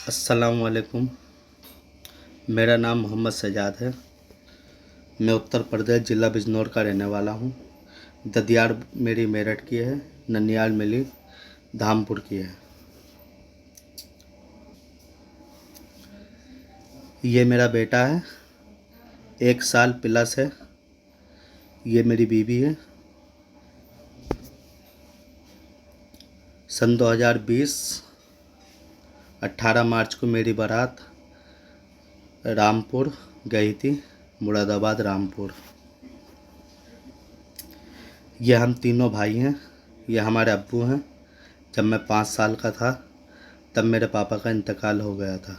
अस्सलाम वालेकुम। मेरा नाम मोहम्मद सजाद है। मैं उत्तर प्रदेश ज़िला बिजनौर का रहने वाला हूँ। ददियार मेरी मेरठ की है, ननियाल मेरी धामपुर की है। ये मेरा बेटा है, 1 साल प्लस है। ये मेरी बीवी है। सन 2020 18 मार्च को मेरी बारात रामपुर गई थी, मुरादाबाद रामपुर। ये हम तीनों भाई हैं। ये हमारे अब्बू हैं। जब मैं 5 साल का था तब मेरे पापा का इंतकाल हो गया था।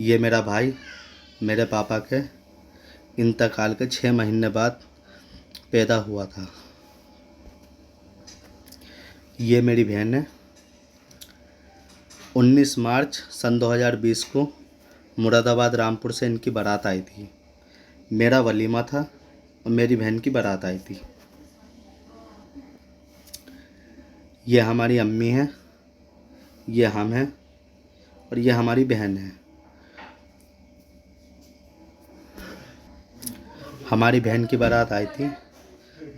ये मेरा भाई मेरे पापा के इंतकाल के 6 महीने बाद पैदा हुआ था। ये मेरी बहन है। 19 मार्च सन 2020 को मुरादाबाद रामपुर से इनकी बारात आई थी। मेरा वलीमा था और मेरी बहन की बारात आई थी। ये हमारी अम्मी हैं, ये हम हैं और ये हमारी बहन है। हमारी बहन की बारात आई थी।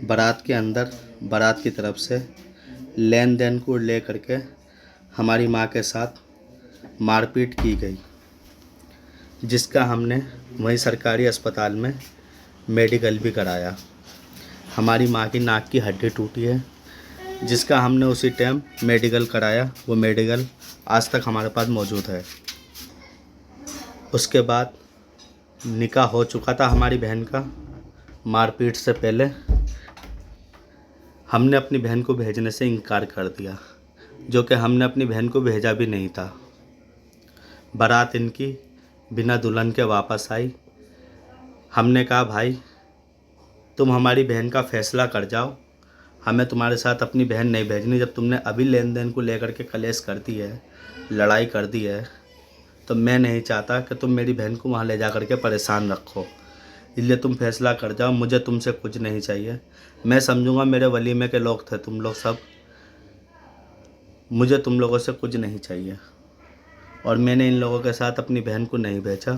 बारात के अंदर बारात की तरफ से लेन देन को ले करके हमारी माँ के साथ मारपीट की गई, जिसका हमने वहीं सरकारी अस्पताल में मेडिकल भी कराया। हमारी माँ की नाक की हड्डी टूटी है, जिसका हमने उसी टाइम मेडिकल कराया। वो मेडिकल आज तक हमारे पास मौजूद है। उसके बाद निकाह हो चुका था हमारी बहन का। मारपीट से पहले हमने अपनी बहन को भेजने से इनकार कर दिया, जो कि हमने अपनी बहन को भेजा भी नहीं था। बारात इनकी बिना दुल्हन के वापस आई। हमने कहा, भाई तुम हमारी बहन का फ़ैसला कर जाओ, हमें तुम्हारे साथ अपनी बहन नहीं भेजनी। जब तुमने अभी लेन देन को लेकर के कलेश कर दी है, लड़ाई कर दी है, तो मैं नहीं चाहता कि तुम मेरी बहन को वहाँ ले जा कर के परेशान रखो। इसलिए तुम फैसला कर जाओ, मुझे तुमसे कुछ नहीं चाहिए। मैं समझूंगा मेरे वलीमे के लोग थे तुम लोग सब, मुझे तुम लोगों से कुछ नहीं चाहिए। और मैंने इन लोगों के साथ अपनी बहन को नहीं भेजा,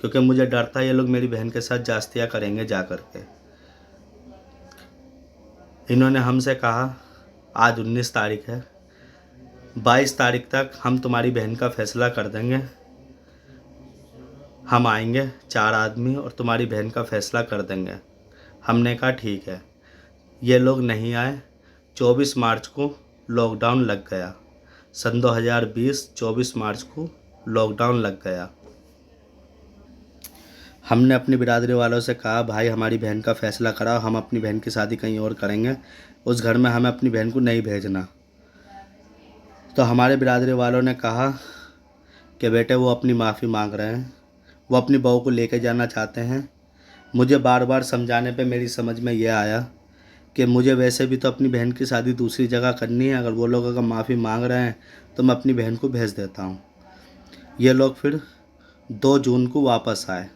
क्योंकि मुझे डर था ये लोग मेरी बहन के साथ जास्तियाँ करेंगे जा कर के। इन्होंने हमसे कहा, आज 19 तारीख है, 22 तारीख तक हम तुम्हारी बहन का फ़ैसला कर देंगे। हम आएंगे 4 आदमी और तुम्हारी बहन का फ़ैसला कर देंगे। हमने कहा ठीक है। ये लोग नहीं आए। 24 मार्च को लॉकडाउन लग गया। सन 2020 24 मार्च को लॉकडाउन लग गया। हमने अपनी बिरादरी वालों से कहा, भाई हमारी बहन का फ़ैसला कराओ, हम अपनी बहन की शादी कहीं और करेंगे, उस घर में हमें अपनी बहन को नहीं भेजना। तो हमारे बिरादरी वालों ने कहा कि बेटे वो अपनी माफ़ी मांग रहे हैं, वो अपनी बहू को लेकर जाना चाहते हैं। मुझे बार बार समझाने पे मेरी समझ में यह आया कि मुझे वैसे भी तो अपनी बहन की शादी दूसरी जगह करनी है। अगर वो लोग अगर माफ़ी मांग रहे हैं तो मैं अपनी बहन को भेज देता हूँ। ये लोग फिर 2 जून को वापस आए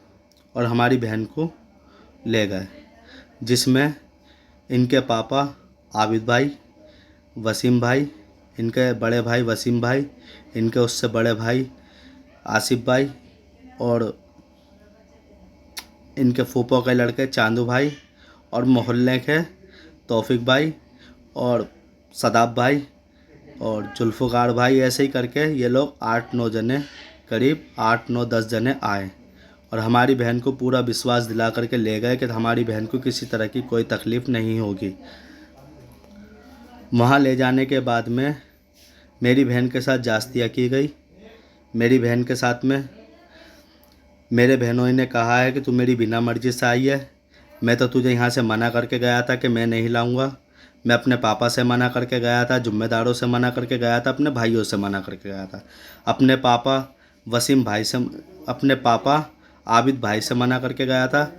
और हमारी बहन को ले गए, जिसमें इनके पापा आबिद भाई, वसीम भाई, इनके बड़े भाई वसीम भाई, इनके उससे बड़े भाई आसिफ भाई, और इनके फूफो के लड़के चांदू भाई, और मोहल्ले के तौफिक भाई और सदाब भाई और जुल्फ़कार भाई, ऐसे ही करके ये लोग 8-9 जने, करीब 8-9-10 जने आए और हमारी बहन को पूरा विश्वास दिला करके ले गए कि हमारी बहन को किसी तरह की कोई तकलीफ़ नहीं होगी। वहाँ ले जाने के बाद में मेरी बहन के साथ जास्तिया की गई। मेरी बहन के साथ में मेरे बहनों ने कहा है कि तू मेरी बिना मर्ज़ी से आई है, मैं तो तुझे यहाँ से मना करके गया था कि मैं नहीं लाऊंगा। मैं अपने पापा से मना करके गया था, ज़िम्मेदारों से मना करके गया था, अपने भाइयों से मना करके गया था, अपने पापा वसीम भाई से, अपने पापा आबिद भाई से मना करके गया था,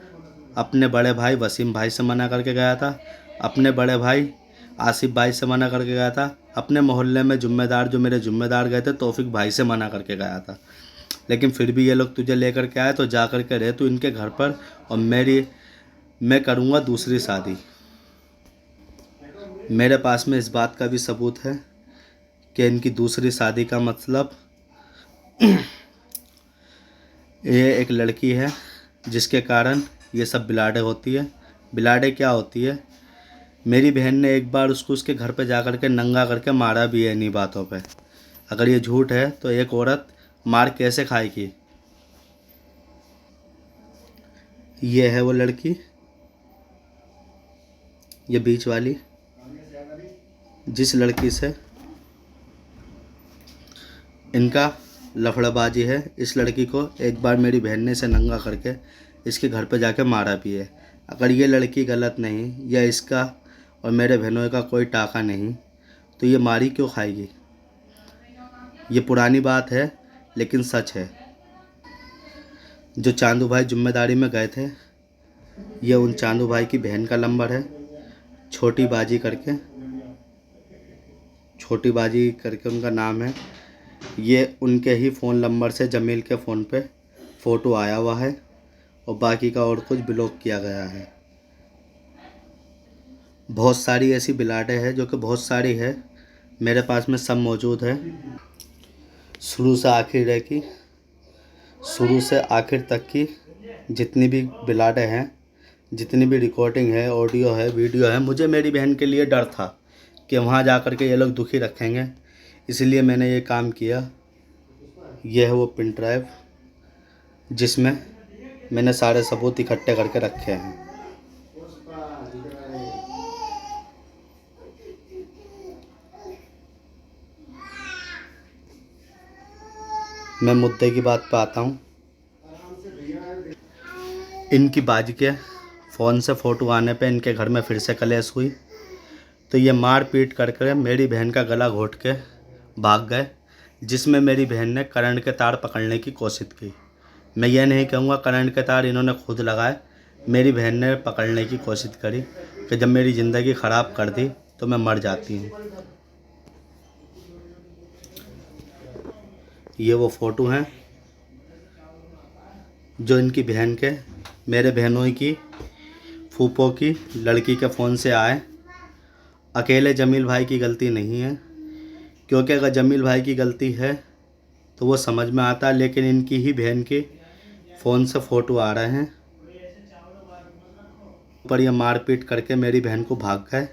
अपने बड़े भाई वसीम भाई से मना करके गया था, अपने बड़े भाई आसिफ भाई से मना करके गया था, अपने मोहल्ले में ज़िम्मेदार जो मेरे ज़िम्मेदार गए थे तौफिक भाई से मना करके गया था। लेकिन फिर भी ये लोग तुझे लेकर के आए, तो जा कर के रहे तू इनके घर पर, और मैं करूँगा दूसरी शादी। मेरे पास में इस बात का भी सबूत है कि इनकी दूसरी शादी का मतलब ये एक लड़की है जिसके कारण ये सब बिलाड़े होती है। बिलाड़े क्या होती है, मेरी बहन ने एक बार उसको उसके घर पे जा कर के नंगा करके मारा भी है इन्हीं बातों पे। अगर ये झूठ है तो एक औरत मार कैसे खाएगी। ये है वो लड़की, ये बीच वाली, जिस लड़की से इनका लफड़ाबाजी है। इस लड़की को एक बार मेरी बहन ने इसे नंगा करके इसके घर पे जाके मारा भी है। अगर ये लड़की गलत नहीं या इसका और मेरे बहनों का कोई टाका नहीं तो ये मारी क्यों खाएगी। ये पुरानी बात है लेकिन सच है। जो चांदू भाई जिम्मेदारी में गए थे, ये उन चांदू भाई की बहन का नंबर है, छोटी बाजी करके, छोटी बाजी करके उनका नाम है। ये उनके ही फ़ोन नंबर से जमील के फ़ोन पे फ़ोटो आया हुआ है और बाकी का और कुछ ब्लॉक किया गया है। बहुत सारी ऐसी बिलाटे हैं जो कि बहुत सारी है, मेरे पास में सब मौजूद है। शुरू से आखिर रह की, शुरू से आखिर तक की जितनी भी बिलाटे हैं, जितनी भी रिकॉर्डिंग है, ऑडियो है, वीडियो है। मुझे मेरी बहन के लिए डर था कि वहाँ जा कर के ये लोग दुखी रखेंगे, इसलिए मैंने ये काम किया। यह है वो पिन ड्राइव जिसमें मैंने सारे सबूत इकट्ठे करके रखे हैं। मैं मुद्दे की बात पे आता हूँ। इनकी बाजी के फ़ोन से फ़ोटो आने पे इनके घर में फिर से कलेश हुई तो ये मार पीट करके मेरी बहन का गला घोट के भाग गए, जिसमें मेरी बहन ने करंट के तार पकड़ने की कोशिश की। मैं ये नहीं कहूँगा करंट के तार इन्होंने खुद लगाए, मेरी बहन ने पकड़ने की कोशिश करी कि जब मेरी ज़िंदगी ख़राब कर दी तो मैं मर जाती हूँ। ये वो फ़ोटो हैं जो इनकी बहन के, मेरे बहनों की फूफो की लड़की के फ़ोन से आए। अकेले जमील भाई की गलती नहीं है, क्योंकि अगर जमील भाई की गलती है तो वो समझ में आता, लेकिन इनकी ही बहन के फ़ोन से फ़ोटो आ रहे हैं। पर ये मारपीट करके मेरी बहन को भाग गए।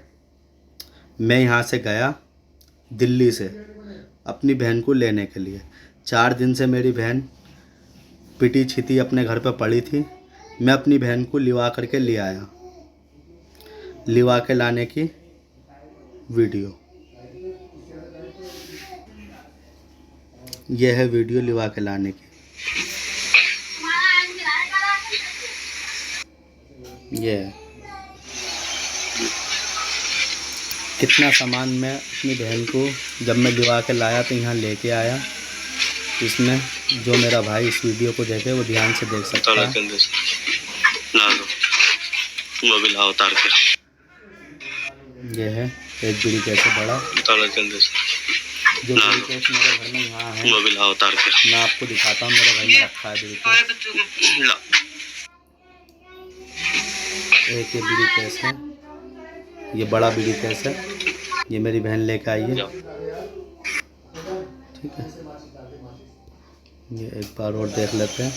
मैं यहाँ से गया दिल्ली से अपनी बहन को लेने के लिए। 4 दिन से मेरी बहन पिटी छिती अपने घर पर पड़ी थी। मैं अपनी बहन को लिवा करके ले आया। लिवा के लाने की वीडियो, यह है वीडियो लिवा के लाने की। ये है कितना सामान मैं अपनी बहन को जब मैं लिवा के लाया तो यहाँ लेके आया। इसमें जो मेरा भाई इस वीडियो को देखे वो ध्यान से देख सकता है। ये है एक बीड़ी कैसे बड़ा जो बीड़ी कैस मेरे घर में यहाँ है, मैं आपको दिखाता हूँ। मेरे घर में रखा है बीड़ी कैस। एक ये बीड़ी कैस है, ये बड़ा बीड़ी कैस है, ये मेरी बहन लेके आई है। ठीक है, ये एक बार और देख लेते हैं।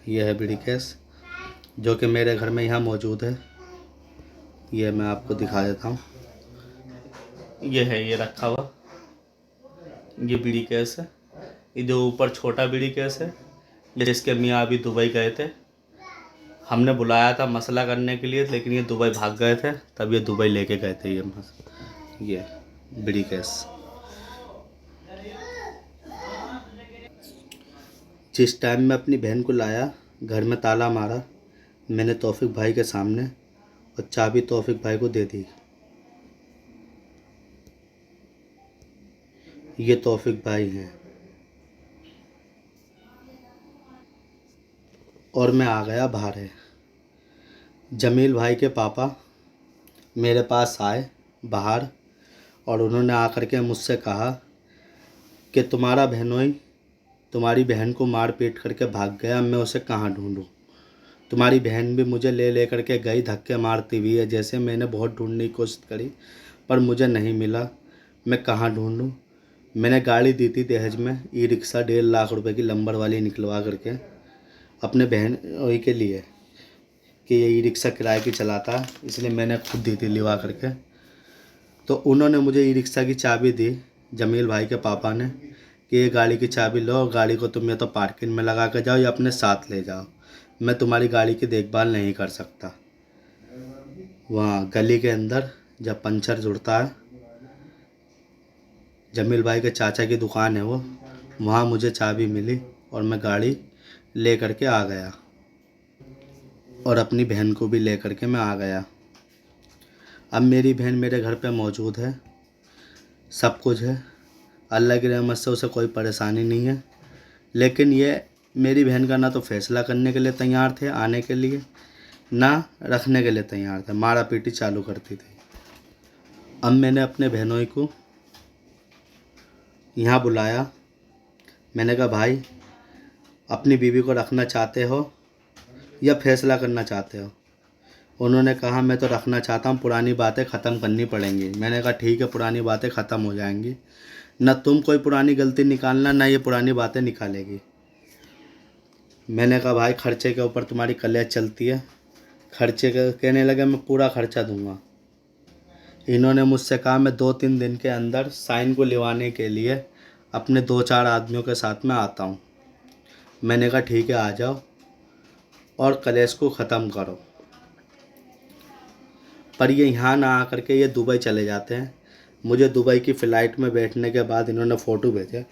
ये है बीड़ी कैस जो कि मेरे घर में यहाँ मौजूद है। ये मैं आपको दिखा देता हूँ। ये है, ये रखा हुआ, ये बीड़ी कैस है। ये जो ऊपर छोटा बीड़ी कैस है, जिसके मियाँ अभी दुबई गए थे। हमने बुलाया था मसला करने के लिए, लेकिन ये दुबई भाग गए थे, तब ये दुबई लेके गए थे। ये बीड़ी कैस जिस टाइम मैं अपनी बहन को लाया, घर में ताला मारा मैंने तौफीक भाई के सामने और चाबी तौफीक भाई को दे दी। ये तौफीक भाई हैं और मैं आ गया बाहर है। जमील भाई के पापा मेरे पास आए बाहर और उन्होंने आकर के मुझसे कहा कि तुम्हारा बहनोई तुम्हारी बहन को मार पीट करके भाग गया, मैं उसे कहाँ ढूंढूं। तुम्हारी बहन भी मुझे ले ले करके गई धक्के मारती हुई है। जैसे मैंने बहुत ढूंढने की कोशिश करी पर मुझे नहीं मिला। मैं कहाँ ढूंढूं। मैंने गाड़ी दी थी दहेज में, ई रिक्शा 1.5 लाख रुपए की लंबर वाली निकलवा करके अपने बहन वही के लिए कि ये ई रिक्शा किराए की चलाता है, इसलिए मैंने खुद दी थी लिवा करके। तो उन्होंने मुझे ई रिक्शा की चाबी दी, जमील भाई के पापा ने, कि ये गाड़ी की चाबी लो और गाड़ी को तुम या तो पार्किंग में लगा कर जाओ या अपने साथ ले जाओ, मैं तुम्हारी गाड़ी की देखभाल नहीं कर सकता। वहाँ गली के अंदर जब पंचर जुड़ता है, जमील भाई के चाचा की दुकान है वो, वहाँ मुझे चाबी मिली और मैं गाड़ी ले करके आ गया और अपनी बहन को भी ले करके मैं आ गया। अब मेरी बहन मेरे घर पे मौजूद है, सब कुछ है, अल्लाह की रहमत से उसे कोई परेशानी नहीं है। लेकिन ये मेरी बहन का ना तो फैसला करने के लिए तैयार थे आने के लिए, ना रखने के लिए तैयार थे, मारा पीटी चालू करती थी। अब मैंने अपने बहनों को यहाँ बुलाया। मैंने कहा भाई, अपनी बीवी को रखना चाहते हो या फैसला करना चाहते हो। उन्होंने कहा मैं तो रखना चाहता हूँ, पुरानी बातें ख़त्म करनी पड़ेंगी। मैंने कहा ठीक है, पुरानी बातें ख़त्म हो जाएंगी, ना तुम कोई पुरानी गलती निकालना ना ये पुरानी बातें निकालेगी। मैंने कहा भाई, खर्चे के ऊपर तुम्हारी कलेश चलती है, खर्चे का कहने लगे मैं पूरा खर्चा दूंगा। इन्होंने मुझसे कहा मैं 2-3 दिन के अंदर साइन को लिवाने के लिए अपने 2-4 आदमियों के साथ में आता हूँ। मैंने कहा ठीक है, आ जाओ और कलेश को ख़त्म करो। पर ये यहाँ ना आकर के ये दुबई चले जाते हैं। मुझे दुबई की फ़्लाइट में बैठने के बाद इन्होंने फ़ोटो भेजे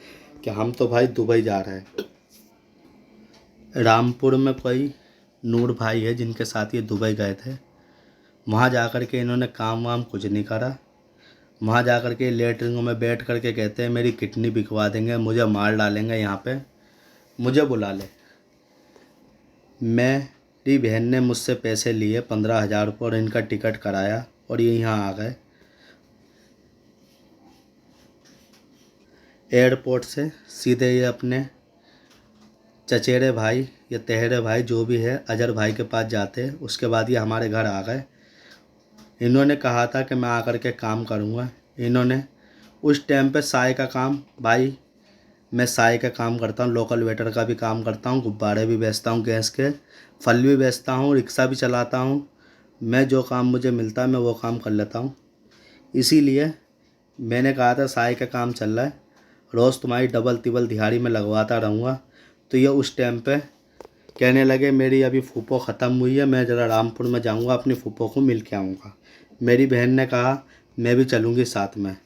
कि हम तो भाई दुबई जा रहे हैं। रामपुर में कोई नूर भाई है जिनके साथ ये दुबई गए थे। वहाँ जा कर के इन्होंने काम वाम कुछ नहीं करा। वहाँ जा कर के लेटरिंगों में बैठ कर के कहते हैं मेरी किडनी बिकवा देंगे, मुझे मार डालेंगे, यहाँ पे मुझे बुला ले। मेरी बहन ने मुझसे पैसे लिए 15,000 रुपये और इनका टिकट कराया और ये यहाँ आ गए। एयरपोर्ट से सीधे ये अपने चचेरे भाई या तेहरे भाई जो भी है अजहर भाई के पास जाते, उसके बाद ये हमारे घर आ गए। इन्होंने कहा था कि मैं आकर के काम करूँगा। इन्होंने उस टाइम पे साय का काम, भाई मैं साय का काम करता हूँ, लोकल वेटर का भी काम करता हूँ, गुब्बारे भी बेचता हूँ, गैस के फल भी बेचता हूँ, रिक्शा भी चलाता हूँ। मैं जो काम मुझे मिलता है मैं वो काम कर लेता हूँ। इसीलिए मैंने कहा था साय का काम चल रहा है, रोज़ तुम्हारी डबल तिबल दिहाड़ी में लगवाता रहूँगा। तो ये उस टाइम पे कहने लगे मेरी अभी फूफो ख़त्म हुई है, मैं ज़रा रामपुर में जाऊँगा, अपनी फूफो को मिल के आऊँगा। मेरी बहन ने कहा मैं भी चलूँगी साथ में।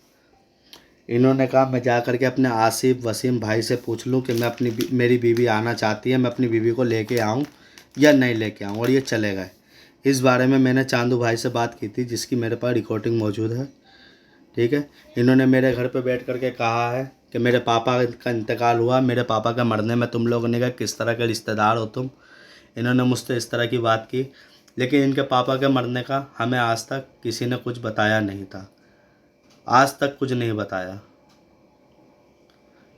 इन्होंने कहा मैं जा कर के अपने आसिफ वसीम भाई से पूछ लूँ कि मेरी बीवी आना चाहती है, मैं अपनी बीवी को लेके आऊँ या नहीं लेके आऊँ, और ये चले गए। इस बारे में मैंने चांदू भाई से बात की थी, जिसकी मेरे पास रिकॉर्डिंग मौजूद है। ठीक है, इन्होंने मेरे घर पे बैठ कर के कहा है कि मेरे पापा का इंतकाल हुआ, मेरे पापा के मरने में तुम लोगों ने कहा किस तरह के रिश्तेदार हो तुम। इन्होंने मुझसे इस तरह की बात की, लेकिन इनके पापा के मरने का हमें आज तक किसी ने कुछ बताया नहीं था, आज तक कुछ नहीं बताया।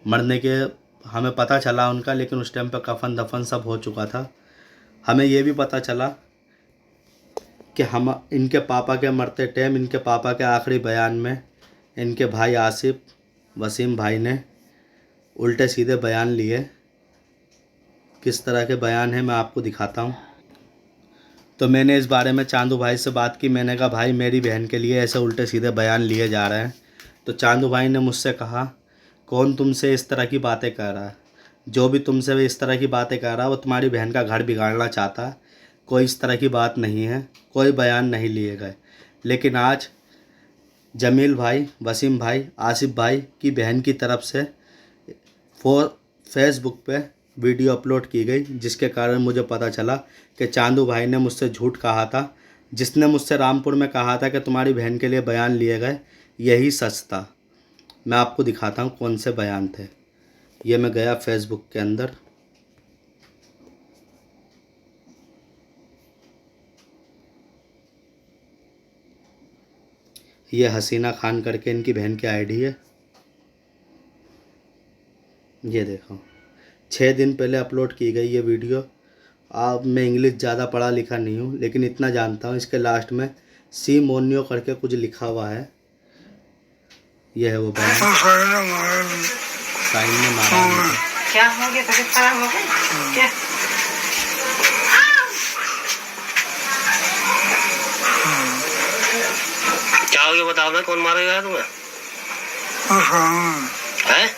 मरने के हमें पता चला उनका, लेकिन उस टाइम पर कफन दफन सब हो चुका था। हमें ये भी पता चला कि हम इनके पापा के मरते टाइम, इनके पापा के आखिरी बयान में इनके भाई आसिफ वसीम भाई ने उल्टे सीधे बयान लिए। किस तरह के बयान है मैं आपको दिखाता हूँ। तो मैंने इस बारे में चांदू भाई से बात की। मैंने कहा भाई मेरी बहन के लिए ऐसे उल्टे सीधे बयान लिए जा रहे हैं। तो चांदू भाई ने मुझसे कहा कौन तुमसे इस तरह की बातें कर रहा है, जो भी तुमसे इस तरह की बातें कर रहा है वो तुम्हारी बहन का घर बिगाड़ना चाहता है। कोई इस तरह की बात नहीं है, कोई बयान नहीं लिए गए। लेकिन आज जमील भाई, वसीम भाई, आसिफ भाई की बहन की तरफ से फेसबुक पे वीडियो अपलोड की गई, जिसके कारण मुझे पता चला कि चांदू भाई ने मुझसे झूठ कहा था। जिसने मुझसे रामपुर में कहा था कि तुम्हारी बहन के लिए बयान लिए गए, यही सच था। मैं आपको दिखाता हूँ कौन से बयान थे। ये मैं गया फेसबुक के अंदर, ये हसीना खान करके इनकी बहन की आईडी है। ये देखो 6 दिन पहले अपलोड की गई ये वीडियो, आप मैं इंग्लिश ज़्यादा पढ़ा लिखा नहीं हूँ, लेकिन इतना जानता हूँ इसके लास्ट में सी मोन्यो करके कुछ लिखा हुआ है। ये है वो बहन। साइन ने मारा है। क्या हो गया? तबीयत खराब हो गई क्या? क्या हो गया बताओ ना, कौन मारेगा तुम्हें? हैं?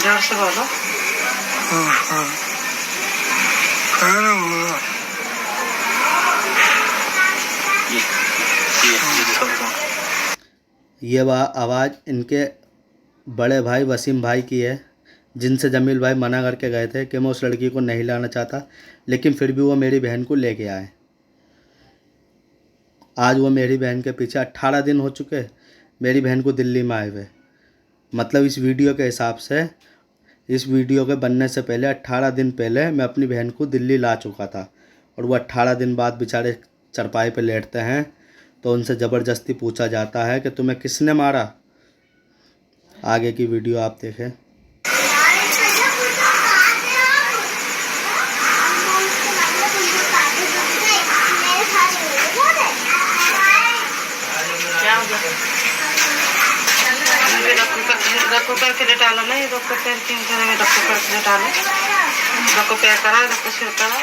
जोर से बोलो। ये आवाज़ इनके बड़े भाई वसीम भाई की है, जिनसे जमील भाई मना करके गए थे कि मैं उस लड़की को नहीं लाना चाहता, लेकिन फिर भी वो मेरी बहन को लेके आए। आज वो मेरी बहन के पीछे 18 दिन हो चुके मेरी बहन को दिल्ली में आए हुए। मतलब इस वीडियो के हिसाब से, इस वीडियो के बनने से पहले 18 दिन पहले मैं अपनी बहन को दिल्ली ला चुका था, और वो 18 दिन बाद बेचारे चरपाई पे लेटते हैं तो उनसे ज़बरदस्ती पूछा जाता है कि तुम्हें किसने मारा। आगे की वीडियो आप देखें। रखो करके डालो ना, ये रखो पैर क्यों करेंगे? रखो करके डालो, रखो पैर करा, रखो सिर करा।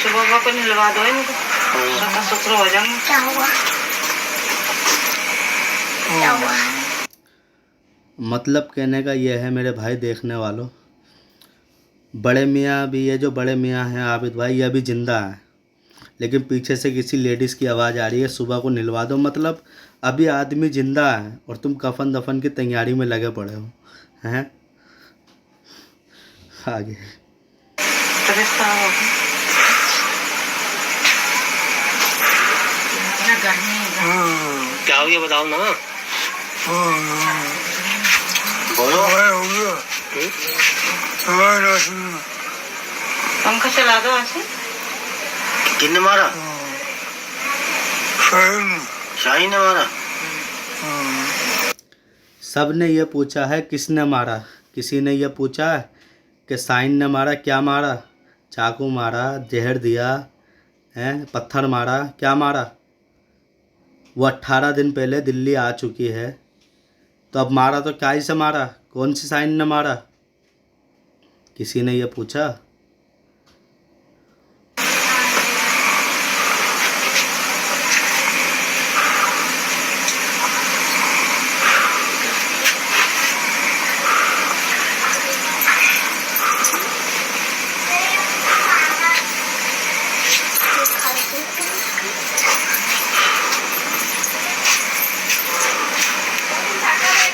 सुबह को नहलवा दो इनको, रखो शुक्र हो जाएंगे। क्या हुआ? मतलब कहने का ये है मेरे भाई देखने वालों, बड़े मियाँ भी, ये जो बड़े मियाँ हैं आबिद भाई, ये अभी ज़िंदा हैं, लेकिन पीछे से किसी लेडीज़ की आवाज़ आ रही है सुबह को निलवा दो। मतलब अभी आदमी ज़िंदा है और तुम कफन दफन की तैयारी में लगे पड़े हो हैं। आगे क्या हो गया बताओ ना, बोलो। पंखा चला दो ऐसे। किसने मारा? शाही ने मारा। सब ने ये पूछा है किसने मारा, किसी ने ये पूछा है कि साइन ने मारा। क्या मारा? चाकू मारा, जहर दिया है, पत्थर मारा, क्या मारा? वो 18 दिन पहले दिल्ली आ चुकी है, तो अब मारा तो क्या ही से मारा? कौन सी साइन ने मारा? किसी ने ये पूछा?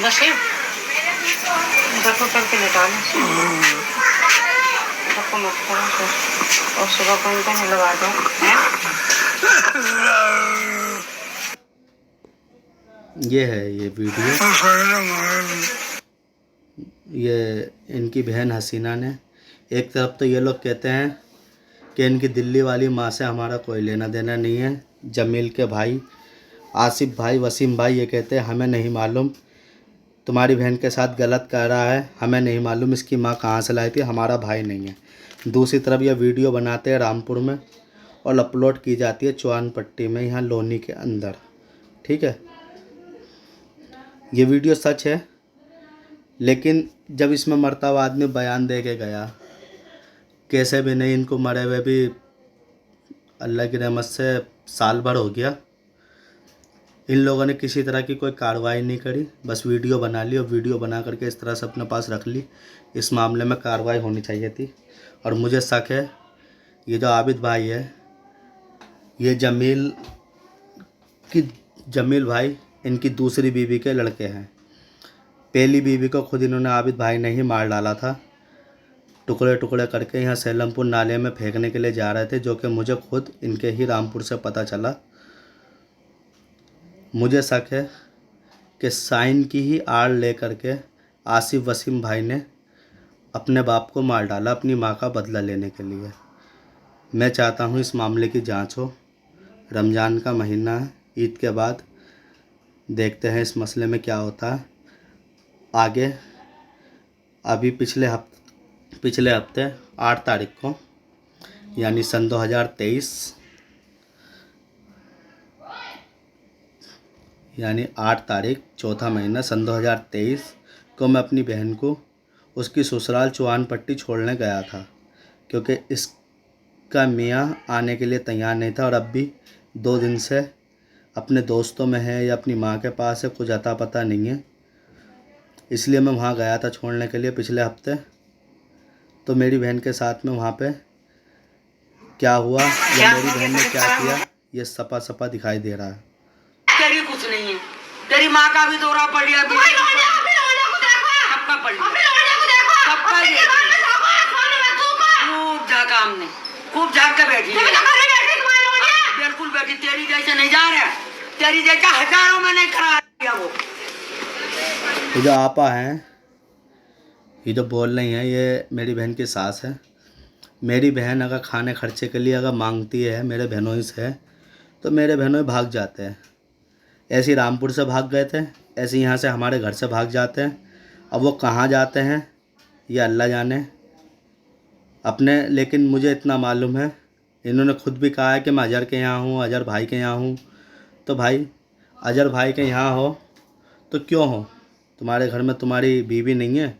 बस रखो करके लेटा लो, रखो मत करो, और सुबह को इनको नहलवा दो। ये है ये वीडियो, ये इनकी बहन हसीना ने। एक तरफ तो ये लोग कहते हैं कि इनकी दिल्ली वाली माँ से हमारा कोई लेना देना नहीं है। जमील के भाई आसिफ भाई, वसीम भाई ये कहते हैं हमें नहीं मालूम, तुम्हारी बहन के साथ गलत कर रहा है, हमें नहीं मालूम इसकी माँ कहाँ से लाई थी, हमारा भाई नहीं है। दूसरी तरफ यह वीडियो बनाते हैं रामपुर में और अपलोड की जाती है चौहान पट्टी में, यहाँ लोनी के अंदर। ठीक है, ये वीडियो सच है, लेकिन जब इसमें मरता हुआ आदमी बयान दे के गया, कैसे भी नहीं, इनको मरे हुए भी अल्लाह की रहमत से साल भर हो गया, इन लोगों ने किसी तरह की कोई कार्रवाई नहीं करी, बस वीडियो बना ली और वीडियो बना करके इस तरह से अपने पास रख ली। इस मामले में कार्रवाई होनी चाहिए थी। और मुझे शक है ये जो आबिद भाई है, ये जमील भाई इनकी दूसरी बीवी के लड़के हैं। पहली बीवी को खुद इन्होंने आबिद भाई ने ही मार डाला था, टुकड़े टुकड़े करके यहाँ सैलमपुर नाले में फेंकने के लिए जा रहे थे, जो कि मुझे खुद इनके ही रामपुर से पता चला। मुझे शक है कि साइन की ही आड़ ले करके आसिफ वसीम भाई ने अपने बाप को मार डाला अपनी माँ का बदला लेने के लिए। मैं चाहता हूँ इस मामले की जांच हो। रमज़ान का महीना है, ईद के बाद देखते हैं इस मसले में क्या होता है। आगे अभी पिछले हफ्ते 8 तारीख को यानी सन 2023 यानी 8 तारीख चौथा महीना सन 2023 को मैं अपनी बहन को उसकी ससुराल चौहानपट्टी छोड़ने गया था, क्योंकि इसका मियाँ आने के लिए तैयार नहीं था और अब भी 2 दिन से अपने दोस्तों में है या अपनी माँ के पास है, कुछ अता पता नहीं है। इसलिए मैं वहाँ गया था छोड़ने के लिए पिछले हफ्ते। तो मेरी बहन के साथ में वहाँ पे क्या हुआ या मेरी बहन ने क्या किया, ये सपा सपा दिखाई दे रहा है। तेरी कुछ नहीं है, तेरी माँ का भी दौरा पड़ गया, सबका पड़ गया, सबका खूब झाका हमने, खूब झाक के बैठी है। बिल्कुल बैठी, तेरी जैसे नहीं जा रहा, तेरी जैसा हजारों में नहीं करा दिया वो। ये जो आपा हैं, ये जो बोल रही हैं, ये मेरी बहन की सास है। मेरी बहन अगर खाने खर्चे के लिए अगर मांगती है मेरे बहनों से, तो मेरे बहनों भाग जाते हैं। ऐसे ही रामपुर से भाग गए थे, ऐसे यहाँ से हमारे घर से भाग जाते हैं। अब वो कहाँ जाते हैं ये अल्लाह जाने अपने, लेकिन मुझे इतना मालूम है, इन्होंने खुद भी कहा है कि मैं अजहर के यहाँ हूँ, अजहर भाई के यहाँ हूँ। तो भाई अजहर भाई के यहाँ हो तो क्यों हो, तुम्हारे घर में तुम्हारी बीवी नहीं है?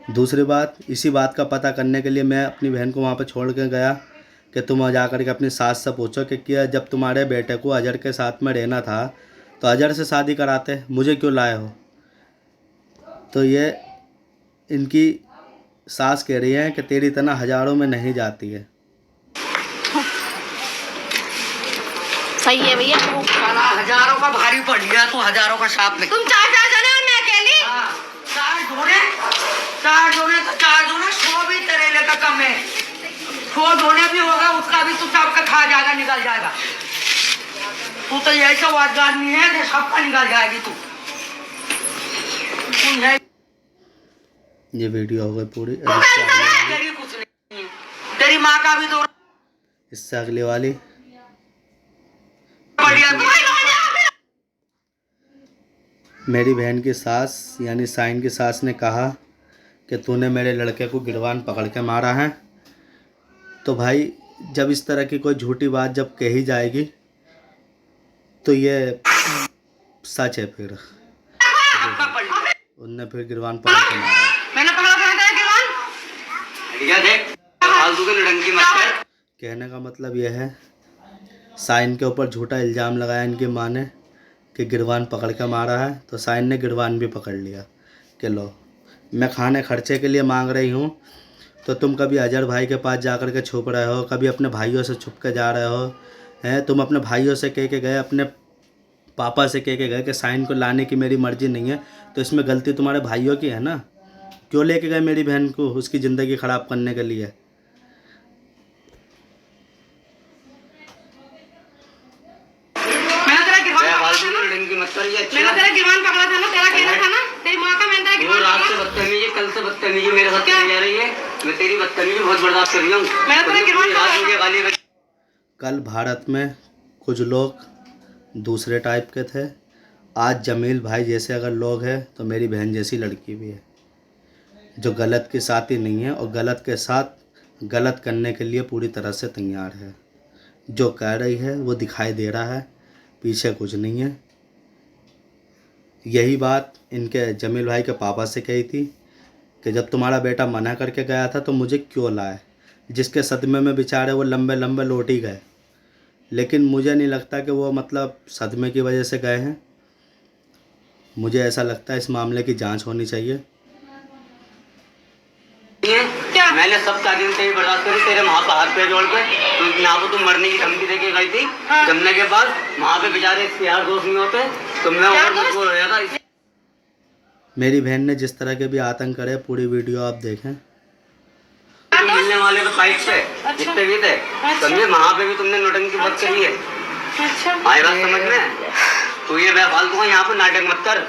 दूसरी बात, इसी बात का पता करने के लिए मैं अपनी बहन को वहाँ पर छोड़ के गया कि तुम जा कर के अपनी सास से पूछो कि क्या जब तुम्हारे बेटे को अजहर के साथ में रहना था तो अजहर से शादी कराते, मुझे क्यों लाए हो? तो ये इनकी सास कह रही है कि तेरी तना हजारों में नहीं जाती है। सही है भैया, हजारों का भारी पड़ गया, तो हजारों का साथ में तुम 4 जने और मैं अकेली। चार जोड़े तो 100 भी तेरे लिए का कम है। 100 जोड़े भी होगा, उसका भी तू सबका खा जाएगा, निकल जाएगा। तू तो ऐसा वादगार नहीं है कि सबका निकल जाएगी तू। ये वीडियो हो गई पूरी। तेरी कुछ नहीं है, तेरी माँ का भी दौरा इससे अगली वाली बढ़िया। मेरी बहन की सास यानी साइन की सास ने कहा कि तूने मेरे लड़के को गिरवान पकड़ के मारा है। तो भाई जब इस तरह की कोई झूठी बात जब कही जाएगी तो ये सच है। फिर उनने फिर गिरवान पकड़ के मारा। मैंने पकड़ा था गिरवान। देख फालतू की लड़की मत कर। कहने का मतलब यह है, साइन के ऊपर झूठा इल्ज़ाम लगाया इनकी माँ ने कि गिरवान पकड़ के मारा है। तो साइन ने गिरवान भी पकड़ लिया कि लो मैं खाने खर्चे के लिए मांग रही हूँ, तो तुम कभी अजहर भाई के पास जाकर के छुप रहे हो, कभी अपने भाइयों से छुप के जा रहे हो हैं। तुम अपने भाइयों से कह के गए, अपने पापा से कह के गए कि साइन को लाने की मेरी मर्ज़ी नहीं है, तो इसमें गलती तुम्हारे भाइयों की है ना। क्यों लेके गए मेरी बहन को उसकी ज़िंदगी ख़राब करने के लिए? मैंने तेरा गिरवान पकड़ा था ना, तेरा कहना था ना, तेरी माँ का मैंने तेरा गिरवान रात से बदतमीजी, कल से बदतमीजी मेरे साथ चली जा रही है। मैं तेरी बदतमीजी बहुत बर्दाश्त कर रही हूँ। मैंने तेरा गिरवान पकड़ा था। कल भारत में कुछ लोग दूसरे टाइप के थे, आज जमील भाई जैसे अगर लोग हैं तो मेरी बहन जैसी लड़की भी है, जो गलत के साथ ही नहीं है और गलत के साथ गलत करने के लिए पूरी तरह से तैयार है। जो कह रही है वो दिखाई दे रहा है, पीछे कुछ नहीं है। यही बात इनके जमील भाई के पापा से कही थी कि जब तुम्हारा बेटा मना करके गया था तो मुझे क्यों लाए, जिसके सदमे में बेचारे वो लंबे लंबे लौट ही गए। लेकिन मुझे नहीं लगता कि वो मतलब सदमे की वजह से गए हैं। मुझे ऐसा लगता है इस मामले की जांच होनी चाहिए। क्या मैंने सब तारीफ से ही बर्दाश्त करी, तेरे वहाँ पर हाथ पे जोड़ के यहाँ पर तुम मरने की धमकी देके गई थी। जमने के बाद वहाँ पे बेचारे यार दोस्त नहीं होते, तुमने और मुझको रोया था। मेरी बहन ने जिस तरह के भी आतंक करे, पूरी वीडियो आप देखें। मिलने वाले तो साइड पे जितने भी थे समझे, वहाँ पे भी तुमने नोटंकी बात करी है। आई बात समझ में? तू ये बेफालतू का यहाँ पे नाटक मत कर,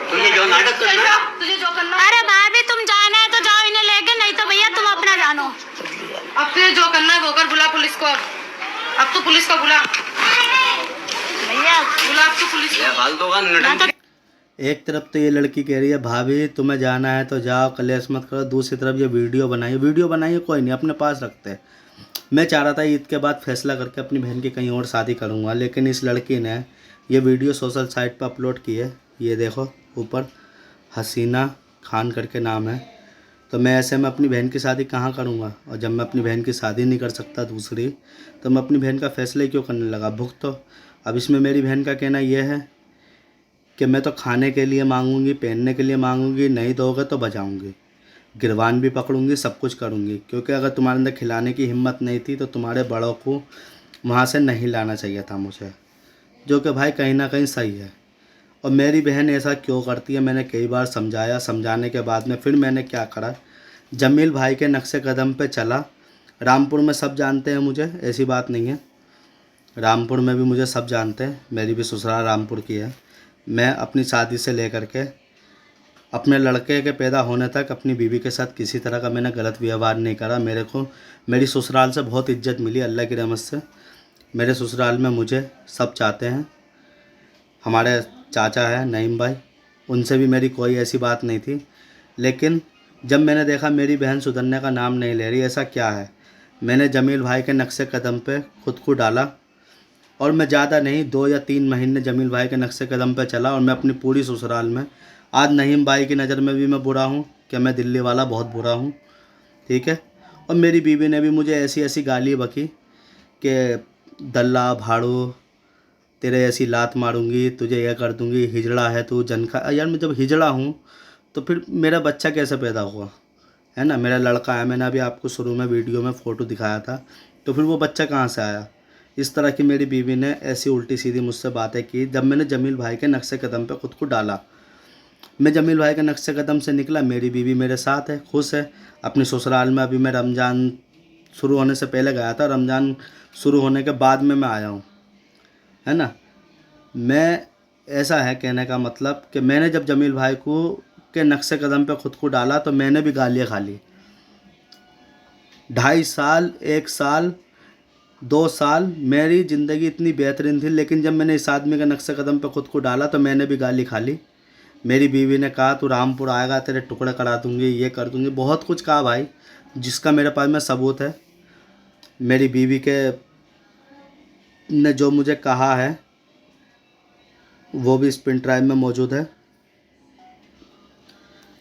तू ये जो नाटक करना तुझे जो करना। अरे भाभी तुम जाना है तो जाओ इन्हें लेके, नहीं तो भैया तुम अपना जानो। अब तुझे जो करना है वो कर, बुला पुलिस को। अब तो पुलिस को बुला भैया, बुला अब तो पुलिस को। बेफालतू का नाटक। एक तरफ तो ये लड़की कह रही है भाभी तुम्हें जाना है तो जाओ, कलेश मत करो, दूसरी तरफ ये वीडियो बनाइए कोई नहीं, अपने पास रखते हैं। मैं चाह रहा था ईद के बाद फैसला करके अपनी बहन की कहीं और शादी करूँगा, लेकिन इस लड़की ने ये वीडियो सोशल साइट पर अपलोड की है। ये देखो ऊपर हसीना खान करके नाम है। तो मैं ऐसे में अपनी बहन की शादी कहाँ करूँगा, और जब मैं अपनी बहन की शादी नहीं कर सकता दूसरी, तो मैं अपनी बहन का फैसला ही क्यों करने लगा। भुगत तो अब इसमें मेरी बहन का कहना यह है कि मैं तो खाने के लिए मांगूंगी, पहनने के लिए मांगूंगी, नहीं दोगे तो बजाऊंगी, गिरवान भी पकड़ूंगी, सब कुछ करूंगी, क्योंकि अगर तुम्हारे अंदर खिलाने की हिम्मत नहीं थी तो तुम्हारे बड़ों को वहाँ से नहीं लाना चाहिए था मुझे, जो कि भाई कहीं ना कहीं सही है। और मेरी बहन ऐसा क्यों करती है, मैंने कई बार समझाया, समझाने के बाद में फिर मैंने क्या करा, जमील भाई के नक्शे कदम पे चला। रामपुर में सब जानते हैं मुझे, ऐसी बात नहीं है, रामपुर में भी मुझे सब जानते हैं, मेरी भी ससुराल रामपुर की है। मैं अपनी शादी से लेकर के अपने लड़के के पैदा होने तक अपनी बीवी के साथ किसी तरह का मैंने गलत व्यवहार नहीं करा। मेरे को मेरी ससुराल से बहुत इज्जत मिली, अल्लाह की रहमत से। मेरे ससुराल में मुझे सब चाहते हैं। हमारे चाचा है नईम भाई, उनसे भी मेरी कोई ऐसी बात नहीं थी, लेकिन जब मैंने देखा मेरी बहन सुधरने का नाम नहीं ले रही, ऐसा क्या है, मैंने जमील भाई के नक्शे कदम पे खुद को डाला। और मैं ज़्यादा नहीं 2 या 3 महीने जमील भाई के नक्शे कदम पे चला, और मैं अपनी पूरी ससुराल में, आज नईम भाई की नज़र में भी मैं बुरा हूँ कि मैं दिल्ली वाला बहुत बुरा हूँ, ठीक है। और मेरी बीवी ने भी मुझे ऐसी ऐसी गाली बकी कि दल्ला भाड़ू, तेरे ऐसी लात मारूंगी, तुझे यह कर दूंगी, हिजड़ा है तू जनका। यार मैं जब हिजड़ा हूँ तो फिर मेरा बच्चा कैसे पैदा हुआ, है ना, मेरा लड़का है, मैंने अभी आपको शुरू में वीडियो में फ़ोटो दिखाया था, तो फिर वो बच्चा कहाँ से आया। इस तरह की मेरी बीवी ने ऐसी उल्टी सीधी मुझसे बातें की। जब मैंने जमील भाई के नक्शे कदम पे खुद को डाला, मैं जमील भाई के नक्शे कदम से निकला, मेरी बीवी मेरे साथ है, खुश है। अपने ससुराल में अभी मैं रमज़ान शुरू होने से पहले गया था, रमज़ान शुरू होने के बाद में मैं आया हूँ, है ना। मैं ऐसा है कहने का मतलब कि मैंने जब जमील भाई को के नक्शे कदम पे खुद को डाला तो मैंने भी गालियाँ खा ली। 2.5 साल, 1 साल, 2 साल मेरी ज़िंदगी इतनी बेहतरीन थी, लेकिन जब मैंने इस आदमी के नक्शे कदम पे खुद को डाला तो मैंने भी गाली खा ली। मेरी बीवी ने कहा तू रामपुर आएगा तेरे टुकड़े करा दूंगी, ये कर दूंगी, बहुत कुछ कहा भाई, जिसका मेरे पास में सबूत है। मेरी बीवी के ने जो मुझे कहा है वो भी इस पिन ड्राइव में मौजूद है।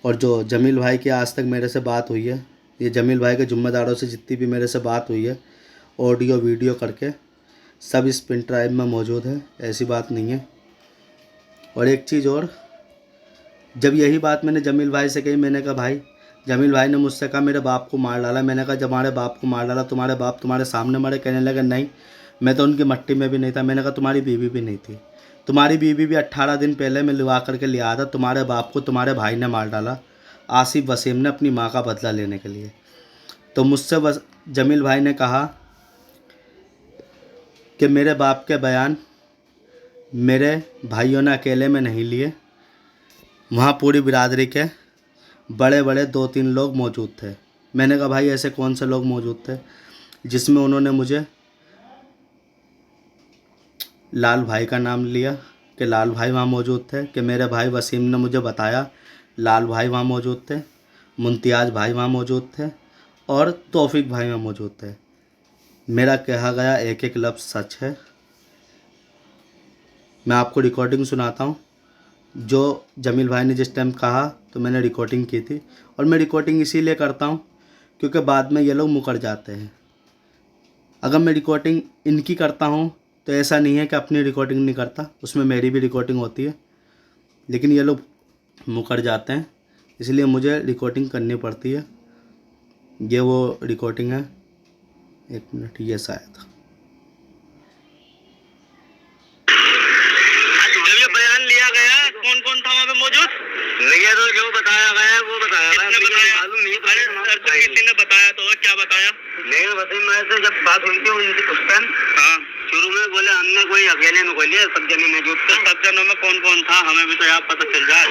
और जो जमील भाई की आज तक मेरे से बात हुई है, ये जमील भाई के ज़िम्मेदारों से जितनी भी मेरे से बात हुई है ऑडियो वीडियो करके, सब इस पिन ड्राइव में मौजूद है, ऐसी बात नहीं है। और एक चीज़ और, जब यही बात मैंने जमील भाई से कही, मैंने कहा भाई, जमील भाई ने मुझसे कहा मेरे बाप को मार डाला। मैंने कहा जब हमारे बाप को मार डाला तुम्हारे बाप तुम्हारे सामने मरे। कहने लगे नहीं, मैं तो उनकी मट्टी में भी नहीं था। मैंने कहा तुम्हारी बीवी भी नहीं थी, तुम्हारी बीवी भी 18 दिन पहले मैं लिवा करके ले आया था। तुम्हारे बाप को तुम्हारे भाई ने मार डाला, आसिफ वसीम ने, अपनी माँ का बदला लेने के लिए। तो मुझसे जमील भाई ने कहा कि मेरे बाप के बयान मेरे भाइयों ने अकेले में नहीं लिए, वहाँ पूरी बिरादरी के बड़े बड़े 2-3 लोग मौजूद थे। मैंने कहा भाई ऐसे कौन से लोग मौजूद थे, जिसमें उन्होंने मुझे लाल भाई का नाम लिया कि लाल भाई वहाँ मौजूद थे, कि मेरे भाई वसीम ने मुझे बताया लाल भाई वहाँ मौजूद थे, मुमताज़ भाई वहाँ मौजूद थे, और तौफीक भाई वहाँ मौजूद थे। मेरा कहा गया एक एक लफ्ज़ सच है। मैं आपको रिकॉर्डिंग सुनाता हूँ जो जमील भाई ने जिस टाइम कहा, तो मैंने रिकॉर्डिंग की थी। और मैं रिकॉर्डिंग इसीलिए करता हूँ क्योंकि बाद में ये लोग मुकर जाते हैं। अगर मैं रिकॉर्डिंग इनकी करता हूँ तो ऐसा नहीं है कि अपनी रिकॉर्डिंग नहीं करता, उसमें मेरी भी रिकॉर्डिंग होती है, लेकिन ये लोग मुकर जाते हैं, इसलिए मुझे रिकॉर्डिंग करनी पड़ती है। ये वो रिकॉर्डिंग है, 1 मिनट, ये शायद कौन कौन था वहाँ पे मौजूद? नहीं तो जो बताया गया है वो बताया गया। किसने बताया? मालूम नहीं। अरे किसी ने बताया तो क्या बताया? नहीं वसीम भाई से जब बात हुई थी उनकी उस टाइम, हाँ, शुरू में बोले हमने कोई अकेले में कोई लिया, सब जने मौजूद थे। सब जनों में कौन कौन था हमें भी तो यहाँ पता चल जाए।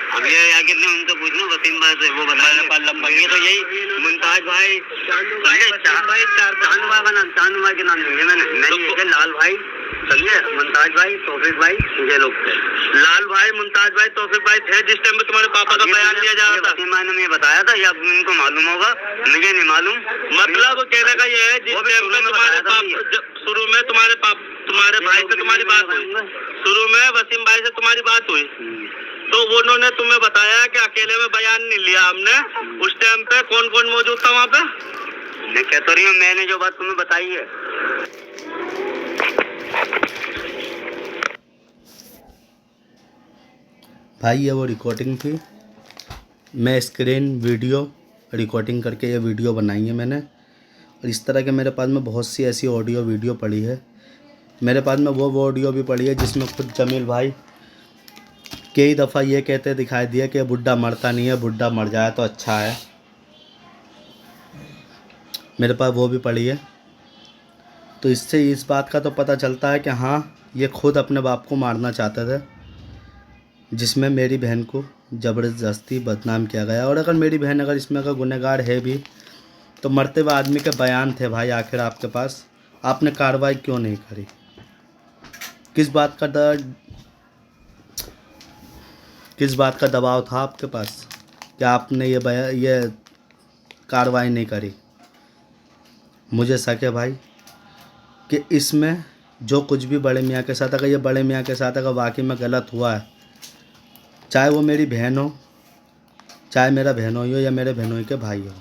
अब ये या कितने उनसे पूछ लो वसीम भाई से, वो बताया पाल लंबा। ये तो यही मुमताज भाई, चांद भाई का नाम, चांद भाई के नाम लिए मैंने, नहीं लाल भाई समझे? मुमताज भाई, तौफीक भाई, ये लोग थे। लाल भाई, मुमताज भाई, तौफीक भाई थे जिस टाइम पे तुम्हारे पापा का बयान लिया जा रहा था। मैंने मुझे बताया था, या इनको मालूम होगा, मुझे नहीं मालूम। मतलब कहने का ये है, जिस टाइम पे तुम्हारे शुरू में तुम्हारे भाई से तुम्हारी बात हुई, शुरू में वसीम भाई से तुम्हारी बात हुई, तो उन्होंने तुम्हें बताया कि अकेले में बयान नहीं लिया हमने। उस टाइम पे कौन कौन मौजूद था वहाँ पे? मैं कह तो रही हूँ, मैंने जो बात तुम्हें बताई है। भाई ये वो रिकॉर्डिंग थी, मैं स्क्रीन वीडियो रिकॉर्डिंग करके ये वीडियो बनाई है मैंने। और इस तरह के मेरे पास में बहुत सी ऐसी ऑडियो वीडियो पड़ी है। मेरे पास में वो ऑडियो भी पड़ी है जिसमें खुद जमील भाई कई दफ़ा ये कहते दिखाई दिया कि बुड्ढा मरता नहीं है, बुड्ढा मर जाए तो अच्छा है। मेरे पास वो भी पड़ी है। तो इससे इस बात का तो पता चलता है कि हाँ, ये खुद अपने बाप को मारना चाहते थे, जिसमें मेरी बहन को ज़बरदस्ती बदनाम किया गया। और अगर मेरी बहन अगर इसमें का गुनहगार है भी, तो मरते हुए आदमी के बयान थे भाई आखिर आपके पास, आपने कार्रवाई क्यों नहीं करी? किस बात का दबाव था आपके पास कि आपने ये कार्रवाई नहीं करी? मुझे शक है भाई कि इसमें जो कुछ भी बड़े मियाँ के साथ, अगर ये बड़े मियाँ के साथ अगर वाकई में गलत हुआ है, चाहे वो मेरी बहन हो, चाहे मेरा बहनोई हो या मेरे बहनोई के भाई हो,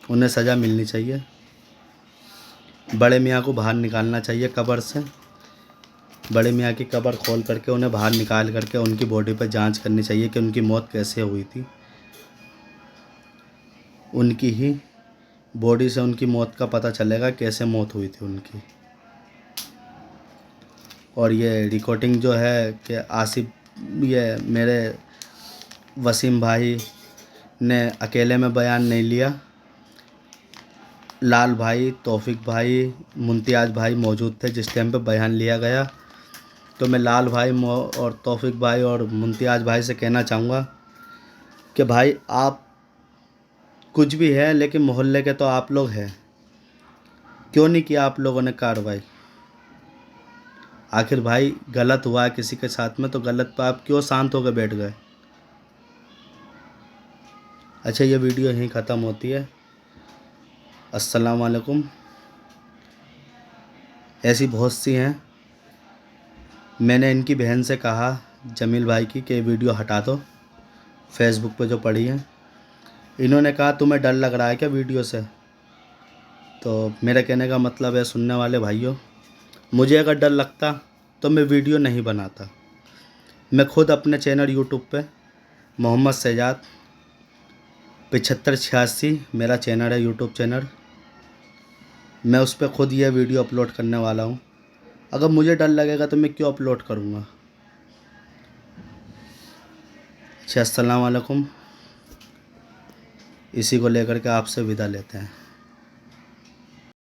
उन्हें सज़ा मिलनी चाहिए। बड़े मियाँ को बाहर निकालना चाहिए कब्र से। बड़े मियाँ की कब्र खोल करके उन्हें बाहर निकाल करके उनकी बॉडी पर जांच करनी चाहिए कि उनकी मौत कैसे हुई थी। उनकी ही बॉडी से उनकी मौत का पता चलेगा कैसे मौत हुई थी उनकी। और ये रिकॉर्डिंग जो है कि आसिफ, ये मेरे वसीम भाई ने अकेले में बयान नहीं लिया, लाल भाई, तौफीक भाई, मुमताज भाई मौजूद थे जिस टाइम पे बयान लिया गया। तो मैं लाल भाई और तौफीक भाई और मुमताज भाई से कहना चाहूँगा कि भाई आप कुछ भी है, लेकिन मोहल्ले के तो आप लोग हैं, क्यों नहीं किया आप लोगों ने कार्रवाई? आखिर भाई गलत हुआ है किसी के साथ में, तो गलत पर आप क्यों शांत होकर बैठ गए? अच्छा, ये वीडियो यहीं ख़त्म होती है। अस्सलाम वालेकुम। ऐसी बहुत सी हैं। मैंने इनकी बहन से कहा, जमील भाई की, कि वीडियो हटा दो फेसबुक पे जो पड़ी है। इन्होंने कहा तुम्हें डर लग रहा है क्या वीडियो से? तो मेरे कहने का मतलब है, सुनने वाले भाइयों, मुझे अगर डर लगता तो मैं वीडियो नहीं बनाता। मैं खुद अपने चैनल यूट्यूब पे मोहम्मद शहजाद 7586 मेरा चैनल है, यूट्यूब चैनल, मैं उस पर खुद ये वीडियो अपलोड करने वाला हूँ। अगर मुझे डर लगेगा तो मैं क्यों अपलोड करूँगा? अच्छा, अस्सलाम वालेकुम। इसी को लेकर के आपसे विदा लेते हैं।